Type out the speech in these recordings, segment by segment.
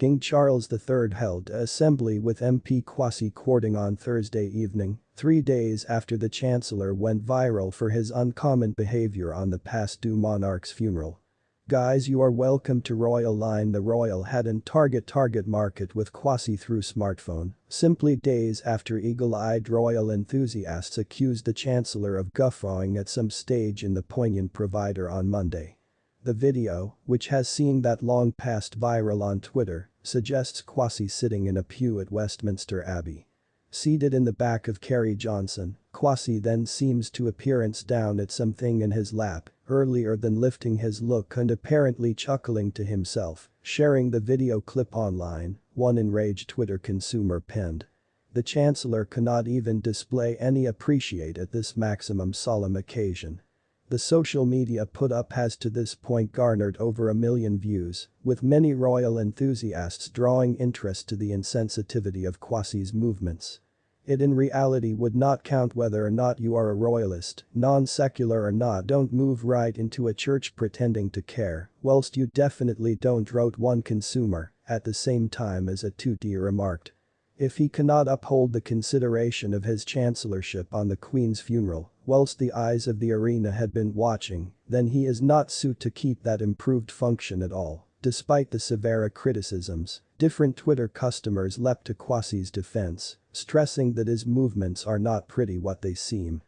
King Charles III held an assembly with MP Kwasi Kwarteng on Thursday evening, 3 days after the Chancellor went viral for his uncommon behavior on the past-due monarch's funeral. "Guys, you are welcome to Royal Line." The royal had in target market with Kwasi through smartphone, simply days after eagle-eyed royal enthusiasts accused the Chancellor of guffawing at some stage in the poignant provider on Monday. The video, which has seen that long past viral on Twitter, suggests Kwasi sitting in a pew at Westminster Abbey. Seated in the back of Carrie Johnson, Kwasi then seems to appearance down at something in his lap, earlier than lifting his look and apparently chuckling to himself, sharing the video clip online, one enraged Twitter consumer penned. The Chancellor cannot even display any appreciation at this maximum solemn occasion. The social media put-up has to this point garnered over 1 million views, with many royal enthusiasts drawing interest to the insensitivity of Kwasi's movements. It in reality would not count whether or not you are a royalist, non-secular or not. Don't move right into a church pretending to care, whilst you definitely don't, wrote one consumer, at the same time as a 2D remarked. If he cannot uphold the consideration of his chancellorship on the Queen's funeral, whilst the eyes of the arena had been watching, then he is not suited to keep that improved function at all. Despite the severe criticisms, different Twitter customers leapt to Kwasi's defense, stressing that his movements are not pretty what they seem.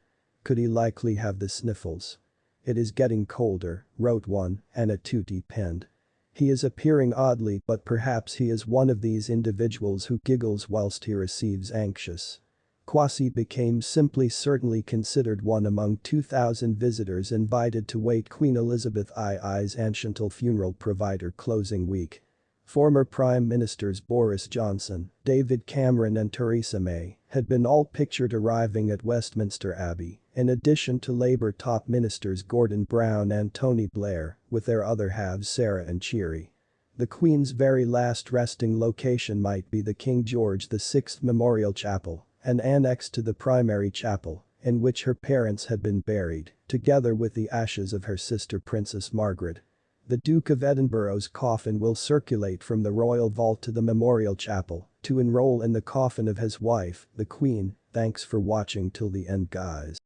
Could he likely have the sniffles? "It is getting colder," wrote one, and a 2D penned. "He is appearing oddly, but perhaps he is one of these individuals who giggles whilst he receives anxious." Kwasi became certainly considered one among 2,000 visitors invited to wait Queen Elizabeth II's ancient funeral provider closing week. Former Prime Ministers Boris Johnson, David Cameron and Theresa May had been all pictured arriving at Westminster Abbey, in addition to Labour top ministers Gordon Brown and Tony Blair, with their other halves Sarah and Cheery. The Queen's very last resting location might be the King George VI Memorial Chapel, an annex to the primary chapel, in which her parents had been buried, together with the ashes of her sister Princess Margaret. The Duke of Edinburgh's coffin will circulate from the royal vault to the memorial chapel to enroll in the coffin of his wife, the Queen. Thanks for watching till the end, guys.